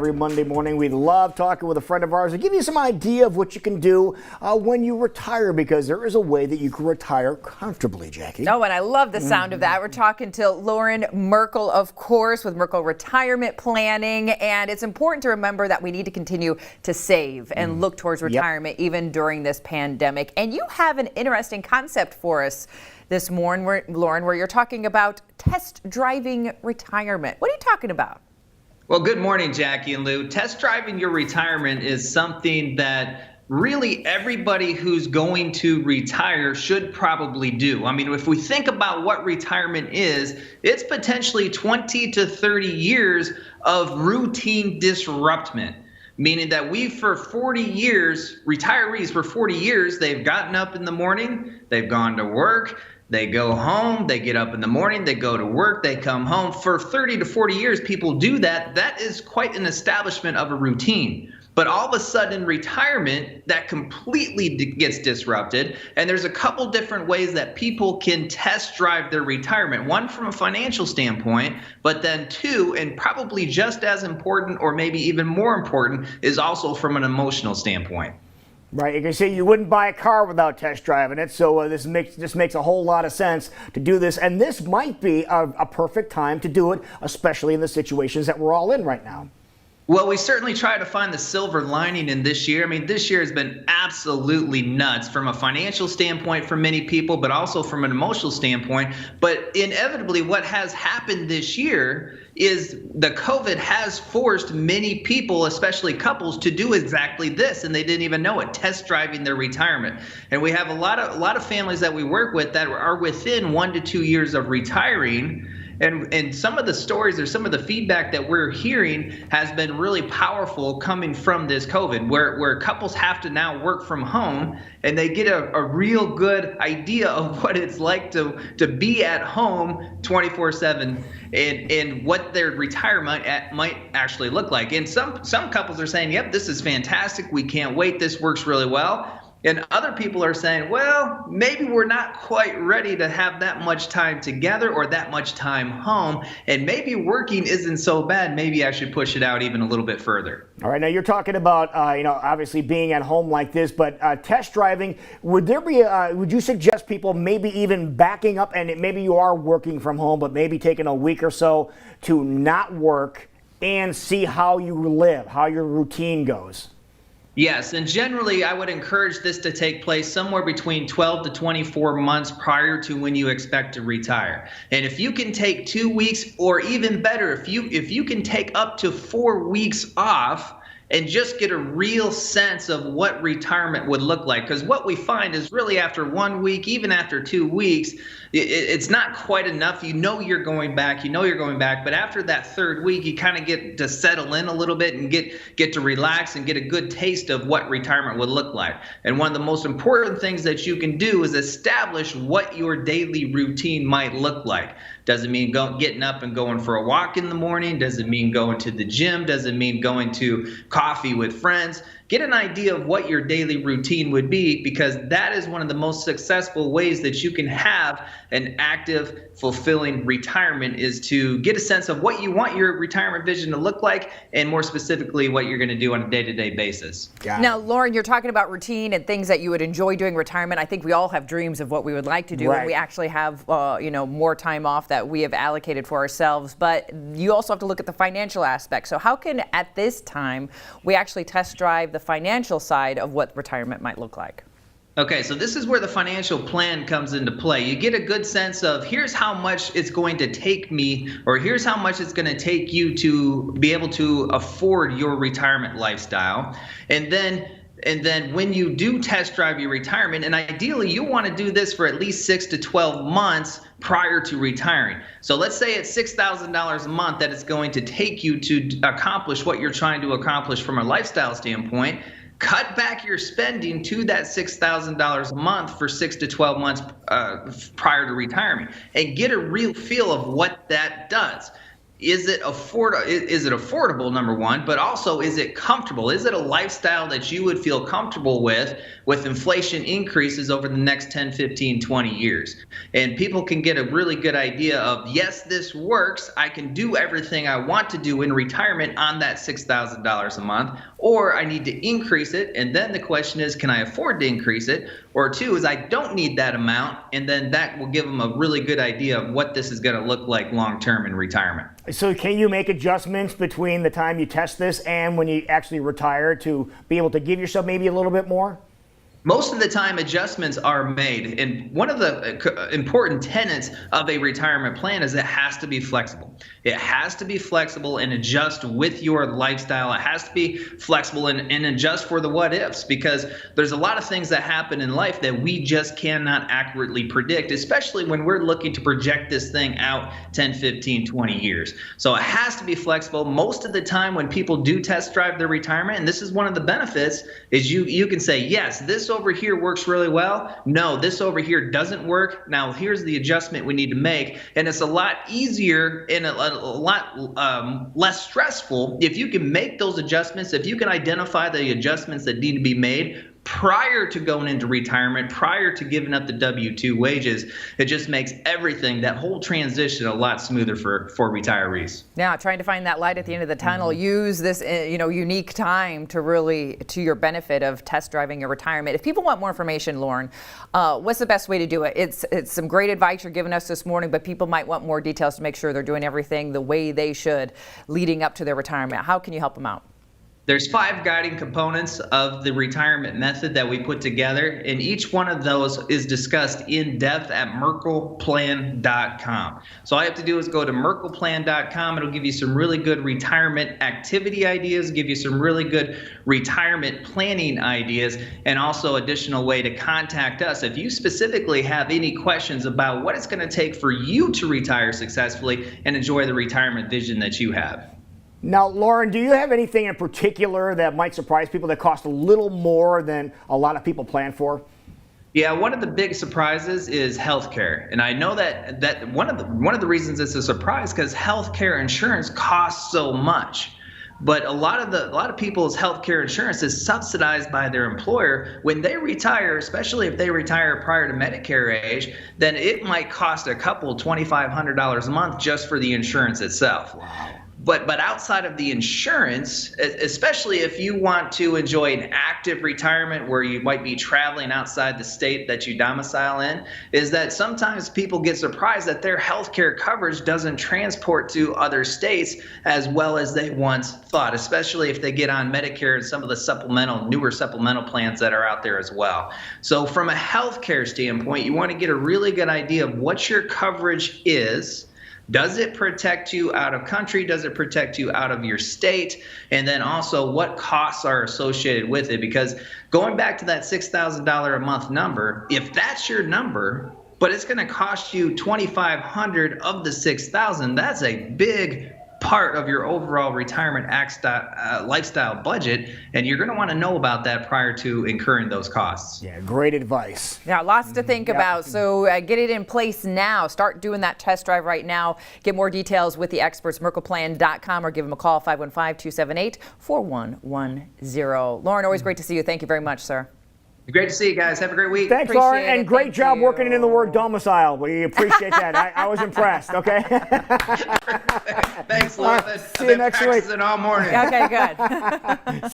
Every Monday morning, we love talking with a friend of ours to give you some idea of what you can do when you retire, because there is a way that you can retire comfortably, Jackie. Oh, and I love the sound of that. We're talking to Loren Merkle, of course, with Merkle Retirement Planning. And it's important to remember that we need to continue to save and look towards retirement even during this pandemic. And you have an interesting concept for us this morning, Loren, where you're talking about test driving retirement. What are you talking about? Well, good morning, Jackie and Lou. Test driving your retirement is something that really everybody who's going to retire should probably do. I mean, if we think about what retirement is, it's potentially 20 to 30 years of routine disruption. Meaning that for 40 years, retirees for 40 years, they've gotten up in the morning, they've gone to work, they go home, they get up in the morning, they go to work, they come home. For 30 to 40 years, people do that. That is quite an establishment of a routine. But all of a sudden, retirement, that completely gets disrupted. And there's a couple different ways that people can test drive their retirement. One, from a financial standpoint, but then two, and probably just as important or maybe even more important, is also from an emotional standpoint. Right, you can see you wouldn't buy a car without test driving it, so this makes a whole lot of sense to do this, and this might be a perfect time to do it, especially in the situations that we're all in right now. Well, we certainly try to find the silver lining in this year. I mean, this year has been absolutely nuts from a financial standpoint for many people, but also from an emotional standpoint. But inevitably, what has happened this year is the COVID has forced many people, especially couples, to do exactly this, and they didn't even know it, test driving their retirement. And we have a lot of families that we work with that are within 1 to 2 years of retiring. And some of the stories or some of the feedback that we're hearing has been really powerful coming from this COVID, where couples have to now work from home, and they get a real good idea of what it's like to be at home 24/7 and what their retirement might actually look like. And some couples are saying, yep, this is fantastic. We can't wait. This works really well. And other people are saying, well, maybe we're not quite ready to have that much time together or that much time home, and maybe working isn't so bad. Maybe I should push it out even a little bit further. All right, now you're talking about, obviously being at home like this, but test driving, would you suggest people maybe even backing up, and maybe you are working from home, but maybe taking a week or so to not work and see how you live, how your routine goes? Yes, and generally I would encourage this to take place somewhere between 12 to 24 months prior to when you expect to retire. And if you can take 2 weeks, or even better, if you can take up to 4 weeks off and just get a real sense of what retirement would look like. Because what we find is really after 1 week, even after 2 weeks, it's not quite enough. You know you're going back, but after that third week, you kind of get to settle in a little bit and get to relax and get a good taste of what retirement would look like. And one of the most important things that you can do is establish what your daily routine might look like. Does it mean getting up and going for a walk in the morning? Does it mean going to the gym? Does it mean going to coffee with friends? Get an idea of what your daily routine would be, because that is one of the most successful ways that you can have an active, fulfilling retirement, is to get a sense of what you want your retirement vision to look like, and more specifically, what you're going to do on a day-to-day basis. Now, Loren, you're talking about routine and things that you would enjoy doing retirement. I think we all have dreams of what we would like to do, and we actually have, more time off that we have allocated for ourselves. But you also have to look at the financial aspect. So how can, at this time, we actually test drive the financial side of what retirement might look like? Okay, so this is where the financial plan comes into play. You get a good sense of, here's how much it's going to take me, or here's how much it's going to take you to be able to afford your retirement lifestyle. And then when you do test drive your retirement, and ideally you want to do this for at least 6 to 12 months prior to retiring. So let's say it's $6,000 a month that it's going to take you to accomplish what you're trying to accomplish from a lifestyle standpoint. Cut back your spending to that $6,000 a month for 6 to 12 months prior to retirement, and get a real feel of what that does. is it affordable, number one, but also is it comfortable? Is it a lifestyle that you would feel comfortable with inflation increases over the next 10, 15, 20 years? And people can get a really good idea of, yes, this works. I can do everything I want to do in retirement on that $6,000 a month, or I need to increase it. And then the question is, can I afford to increase it? Or two is I don't need that amount. And then that will give them a really good idea of what this is going to look like long-term in retirement. So can you make adjustments between the time you test this and when you actually retire to be able to give yourself maybe a little bit more? Most of the time, adjustments are made. And one of the important tenets of a retirement plan is it has to be flexible. It has to be flexible and adjust with your lifestyle. It has to be flexible and adjust for the what ifs, because there's a lot of things that happen in life that we just cannot accurately predict, especially when we're looking to project this thing out 10, 15, 20 years. So it has to be flexible. Most of the time when people do test drive their retirement, and this is one of the benefits, is you can say, yes, this over here works really well. No, this over here doesn't work. Now here's the adjustment we need to make. And it's a lot easier and a lot less stressful if you can make those adjustments, if you can identify the adjustments that need to be made prior to going into retirement, prior to giving up the W-2 wages. It just makes everything, that whole transition, a lot smoother for retirees. Yeah, trying to find that light at the end of the tunnel. Use this unique time to really to your benefit of test driving your retirement. If people want more information, Loren, what's the best way to do it? It's some great advice you're giving us this morning, but people might want more details to make sure they're doing everything the way they should leading up to their retirement. How can you help them out? There's 5 guiding components of the retirement method that we put together, and each one of those is discussed in depth at merkleplan.com. So all you have to do is go to merkleplan.com. It'll give you some really good retirement activity ideas, give you some really good retirement planning ideas, and also additional way to contact us if you specifically have any questions about what it's going to take for you to retire successfully and enjoy the retirement vision that you have. Now, Loren, do you have anything in particular that might surprise people that cost a little more than a lot of people plan for? Yeah, one of the big surprises is healthcare, and I know that one of the reasons it's a surprise because healthcare insurance costs so much. But a lot of people's healthcare insurance is subsidized by their employer. When they retire, especially if they retire prior to Medicare age, then it might cost a couple $2,500 a month just for the insurance itself. Wow. But outside of the insurance, especially if you want to enjoy an active retirement where you might be traveling outside the state that you domicile in, is that sometimes people get surprised that their healthcare coverage doesn't transport to other states as well as they once thought, especially if they get on Medicare and some of the newer supplemental plans that are out there as well. So from a healthcare standpoint, you want to get a really good idea of what your coverage is. Does it protect you out of country? Does it protect you out of your state? And then also what costs are associated with it? Because going back to that $6,000 a month number, if that's your number, but it's going to cost you $2,500 of the $6,000, that's a big part of your overall retirement lifestyle budget, and you're going to want to know about that prior to incurring those costs. Yeah, great advice. Yeah, lots to think about. So get it in place now. Start doing that test drive right now. Get more details with the experts, merkleplan.com, or give them a call, 515-278-4110. Loren, always great to see you. Thank you very much, sir. Great to see you guys. Have a great week. Thanks, Loren, and great job working in the word domicile. We appreciate that. I was impressed, okay? Thanks, Loren. See you next week. All morning. Okay, good.